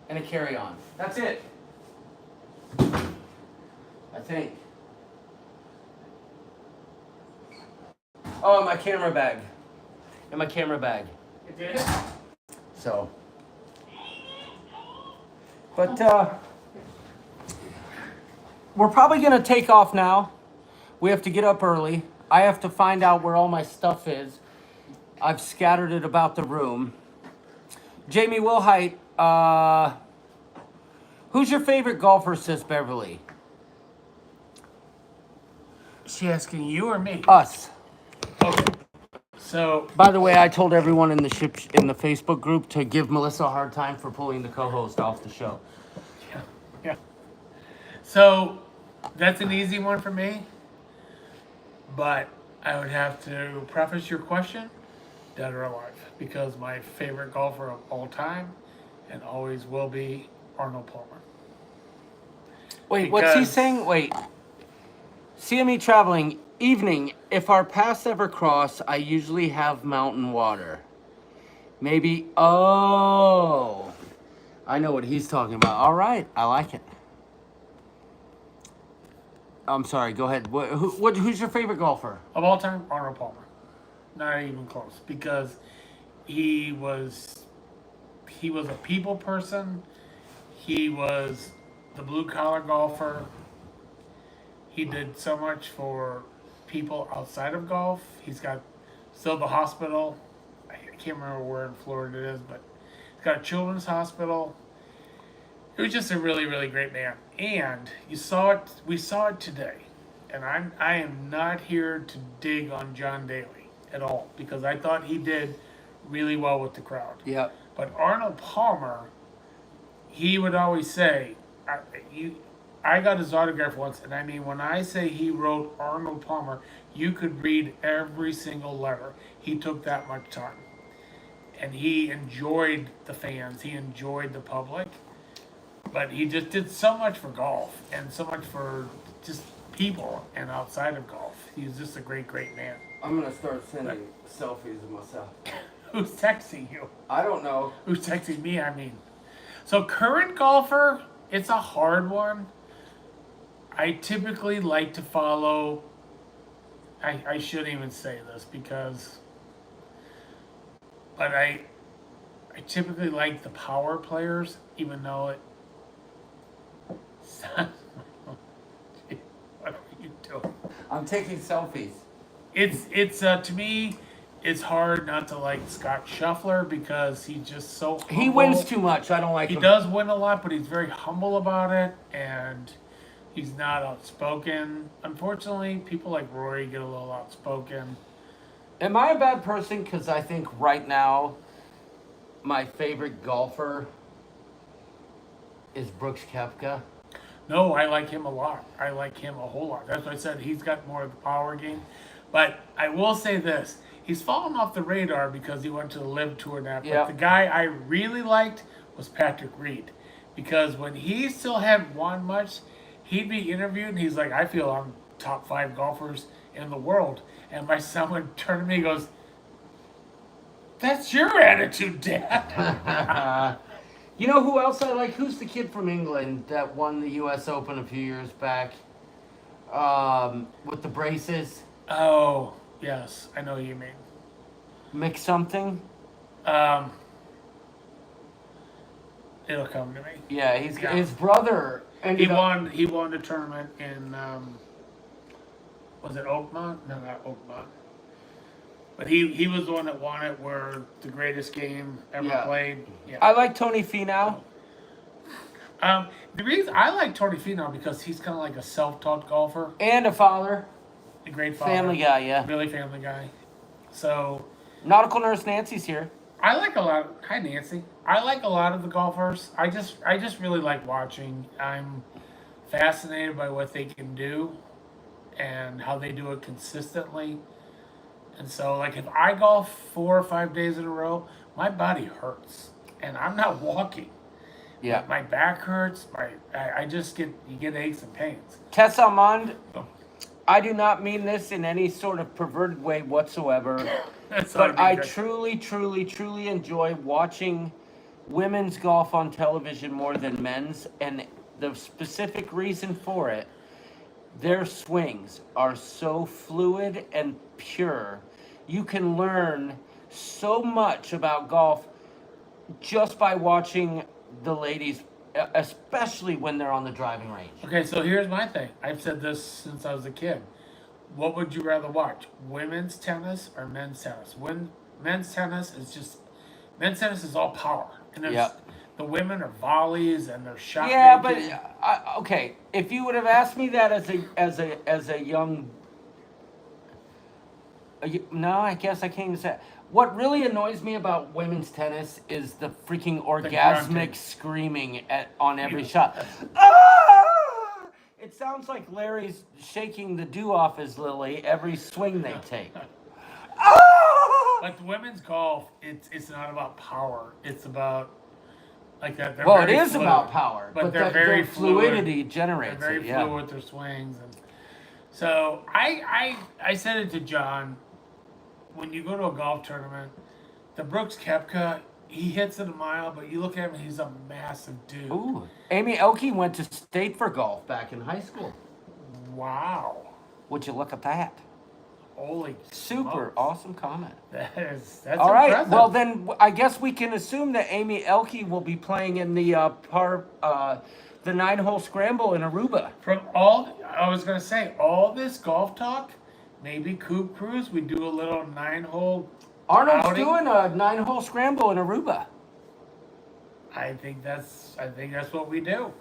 And a carry-on. That's it. I think. Oh, and my camera bag. And my camera bag. It did? So. But, we're probably going to take off now. We have to get up early. I have to find out where all my stuff is. I've scattered it about the room. Jamie Wilhite, who's your favorite golfer, Sis Beverly? Is she asking you or me? Us. Okay. So, By the way, I told everyone in the Facebook group to give Melissa a hard time for pulling the co-host off the show. yeah. So, that's an easy one for me. But I would have to preface your question, dead or alive. Because my favorite golfer of all time and always will be Arnold Palmer. Wait, what's he Because- saying? Wait. CME traveling. Evening. If our paths ever cross, I usually have mountain water. Maybe. Oh. I know what he's talking about. All right. I like it. I'm sorry. Go ahead. Who's your favorite golfer? Of all time, Arnold Palmer. Not even close. Because he was a people person. He was the blue collar golfer. He did so much for people outside of golf. He's got still the hospital. I can't remember where in Florida it is, but he's got a children's hospital. He was just a really, really great man. And we saw it today. And I am not here to dig on John Daly at all, because I thought he did really well with the crowd. Yep. But Arnold Palmer, he would always say, I got his autograph once, and I mean, when I say he wrote Arnold Palmer, you could read every single letter. He took that much time. And he enjoyed the fans, he enjoyed the public, but he just did so much for golf and so much for just people and outside of golf. He was just a great, great man. I'm going to start sending selfies of myself. Who's texting you? I don't know. Who's texting me, I mean. So current golfer, it's a hard one. I typically like to follow, I shouldn't even say this because, but I typically like the power players, even though it, what are you doing? I'm taking selfies. It's to me, it's hard not to like Scott Scheffler because he's just so humble. He wins too much. I don't like He him. does win a lot, but he's very humble about it, and he's not outspoken. Unfortunately, people like Rory get a little outspoken. Am I a bad person? Because I think right now, my favorite golfer is Brooks Koepka. No, I like him a lot. I like him a whole lot. That's what I said. He's got more of the power game. But I will say this. He's fallen off the radar because he went to the Live Tour now. Yeah. But the guy I really liked was Patrick Reed. Because when he still hadn't won much, he'd be interviewed and he's like, I feel I'm top 5 golfers in the world. And my son would turn to me and goes, that's your attitude, Dad. You know who else I like? Who's the kid from England that won the U.S. Open a few years back? With the braces, Oh, yes, I know who you mean. Mick something. Um, it'll come to me. Yeah, Yeah. his brother He ended up. won. He won the tournament in. Was it Oakmont? No, not Oakmont. But he was the one that won it. Where the greatest game ever Yeah. played. Yeah. I like Tony Finau. The reason I like Tony Finau because he's kind of like a self-taught golfer, And a father. a great father, Family guy, yeah. really family guy. So Nautical Nurse Nancy's here. I like a lot. Hi Nancy. I like a lot of the golfers. I just really like watching. I'm fascinated by what they can do and how they do it consistently. And so, like, if I golf 4 or 5 days in a row, my body hurts, and I'm not walking. Yeah. My back hurts. I just you get aches and pains. Tess Almond, Oh. I do not mean this in any sort of perverted way whatsoever, That's but I good. truly enjoy watching women's golf on television more than men's, and the specific reason for it, their swings are so fluid and pure. You can learn so much about golf just by watching the ladies, especially when they're on the driving range. Okay, so here's my thing. I've said this since I was a kid. What would you rather watch, women's tennis or men's tennis? Men's tennis is all power, and there's, Yeah. the women are volleys and they're shot. Yeah, but making. okay. If you would have asked me that as a young, no, I guess I can't even say. What really annoys me about women's tennis is the freaking grunting. orgasmic screaming on every Yeah. shot. Ah! It sounds like Larry's shaking the dew off his lily every swing they take. Ah! But the women's golf, it's not about power. It's about like that. Well, it is about power, but they're that very their fluidity generates They're very it. Yeah. fluid with their swings, and so I said it to John. When you go to a golf tournament, the Brooks Koepka, he hits it a mile, but you look at him, he's a massive dude. Ooh, Amy Elke went to state for golf back in high school. Wow. Would you look at that? Holy Super smokes. awesome comment. That's All right, impressive. well then I guess we can assume that Amy Elke will be playing in the the 9-hole scramble in Aruba. From all, I was gonna say, all this golf talk, maybe Coop Cruise, we do a little 9-hole. Arnold's outing. doing a 9-hole scramble in Aruba. I think that's what we do.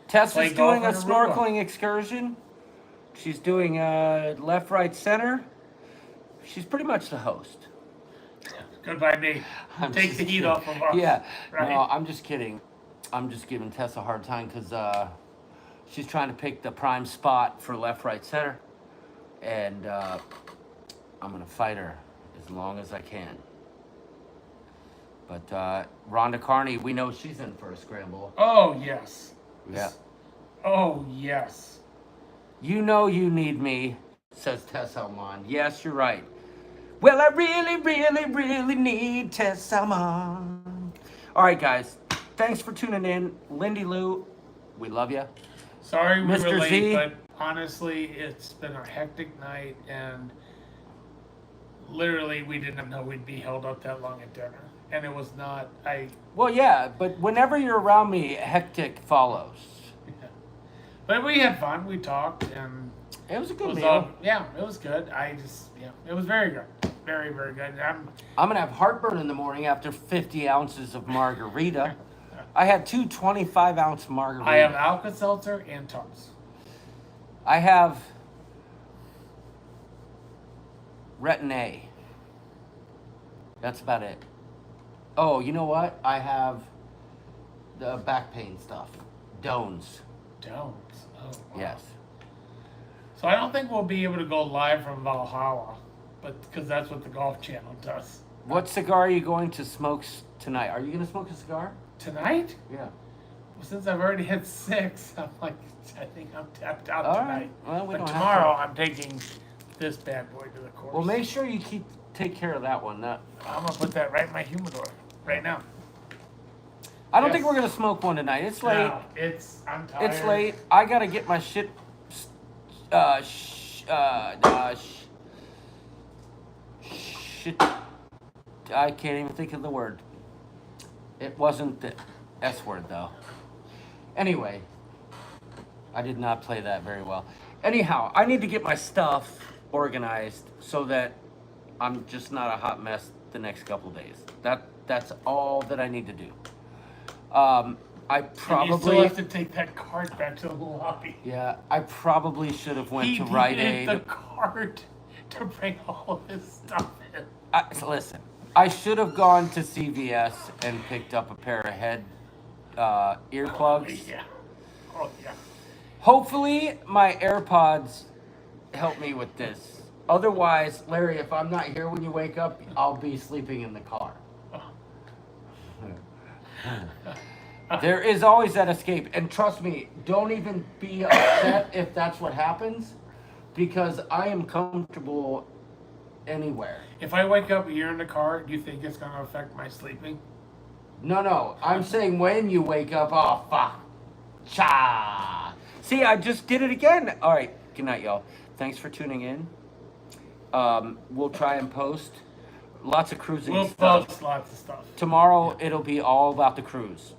Tessa's Play doing a golf in Aruba. snorkeling excursion. She's doing left, right, center. She's pretty much the host. Goodbye, me. I'm Take just the heat kidding. off of us. Yeah, Right. no, I'm just kidding. I'm just giving Tess a hard time because she's trying to pick the prime spot for left, right, center, and I'm gonna fight her as long as I can. But Rhonda Carney, we know she's in for a scramble. Oh yes. Yeah. Oh yes. You know you need me, says Tess Almond. Yes, you're right. Well, I really need Tess Almond. All right, guys. Thanks for tuning in. Lindy Lou, we love you. Sorry we Mr. were late, Z. but honestly, it's been a hectic night, and literally we didn't know we'd be held up that long at dinner, and it was not. Well, yeah, but whenever you're around me, hectic follows. But we had fun. We talked, and It was a it good was meal. it was good. It was very good, very good. I'm going to have heartburn in the morning after 50 ounces of margarita. I had two 25-ounce margaritas. I have Alka-Seltzer and Tums. I have Retin-A. That's about it. Oh, you know what? I have the back pain stuff. Dones. Don't. Oh, wow. Yes. So I don't think we'll be able to go live from Valhalla, but because that's what the Golf Channel does. What cigar are you going to smoke tonight? Are you going to smoke a cigar? Tonight? Yeah. Well, since I've already had 6, I'm like, I think I'm tapped out All tonight. right. Well, we But don't tomorrow, have I'm taking this bad boy to the course. to. Well, make sure you take care of that one. I'm gonna put that right in my humidor right now. I don't think Yes. we're gonna smoke one tonight. It's late. No, I'm tired. It's late. I gotta get my shit. Shit. I can't even think of the word. It wasn't the S word though. Anyway, I did not play that very well. Anyhow, I need to get my stuff organized so that I'm just not a hot mess the next couple of days. That's all that I need to do. I And you still probably have to take that card back to the lobby. yeah, I probably should have went He to Rite needed Aid. the card to bring all of his stuff in. Listen, I should have gone to CVS and picked up a pair of head earplugs. Yeah. Oh, yeah. Hopefully, my AirPods help me with this. Otherwise, Larry, if I'm not here when you wake up, I'll be sleeping in the car. There is always that escape. And trust me, don't even be upset if that's what happens, because I am comfortable anywhere. If I wake up and you're in the car, do you think it's going to affect my sleeping? No, I'm saying when you wake up, oh, fuck. Cha. See, I just did it again. All right, good night, y'all. Thanks for tuning in. We'll try and post lots of cruising We'll stuff. post lots of stuff. Tomorrow, it'll be all about the cruise.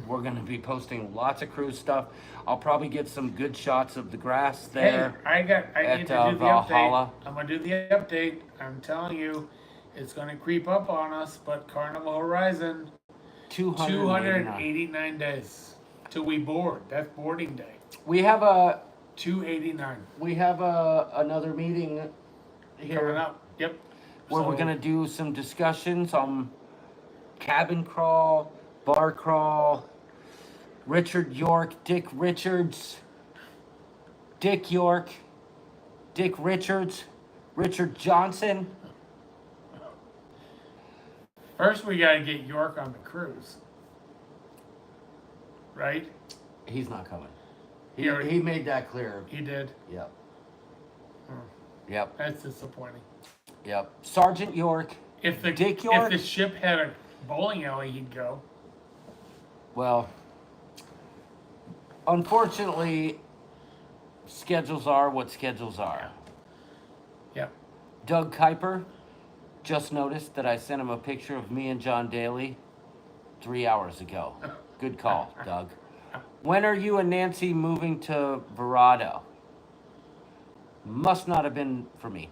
We're going to be posting lots of cruise stuff. I'll probably get some good shots of the grass there. Hey, I need to do the Valhalla. update. I'm going to do the update. I'm telling you, it's going to creep up on us, but Carnival Horizon, 289 days till we board. That's boarding day. We have a 289 another meeting coming here up. Yep. where we're going to do some discussions on cabin crawl, bar crawl, Richard York, Dick Richards, Dick York, Dick Richards, Richard Johnson. First, we got to get York on the cruise. Right? He's not coming. He He made that clear. He did. Yep. Hmm. Yep. That's disappointing. Yep. Sergeant York. If the Dick York? if the ship had a bowling alley, he'd go. Well, unfortunately, schedules are what schedules are. Yep. Doug Kuiper just noticed that I sent him a picture of me and John Daly 3 hours ago. Good call, Doug. When are you and Nancy moving to Verado? Must not have been for me.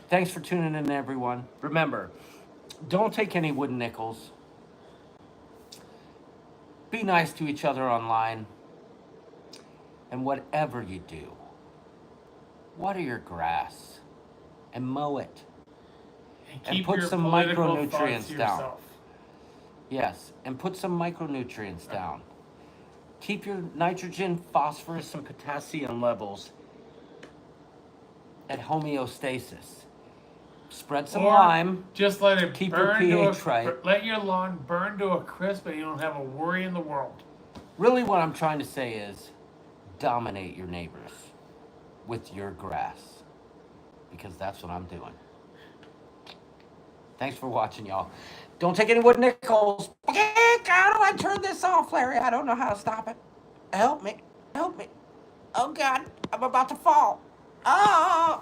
Thanks for tuning in, everyone. Remember, don't take any wooden nickels. Be nice to each other online. And whatever you do, water your grass and mow it. And Keep put your some political micronutrients thoughts to down. yourself. Yes, and put some micronutrients down. Keep your nitrogen, phosphorus, and potassium levels at homeostasis. Spread some Or lime. Just let it Keep your burn to pH right. Let your lawn burn to a crisp, and you don't have a worry in the world. Really, what I'm trying to say is dominate your neighbors with your grass, because that's what I'm doing. Thanks for watching, y'all. Don't take any wood nickels. How do I turn this off, Larry? I don't know how to stop it. Help me. Help me. Oh, God. I'm about to fall. Oh.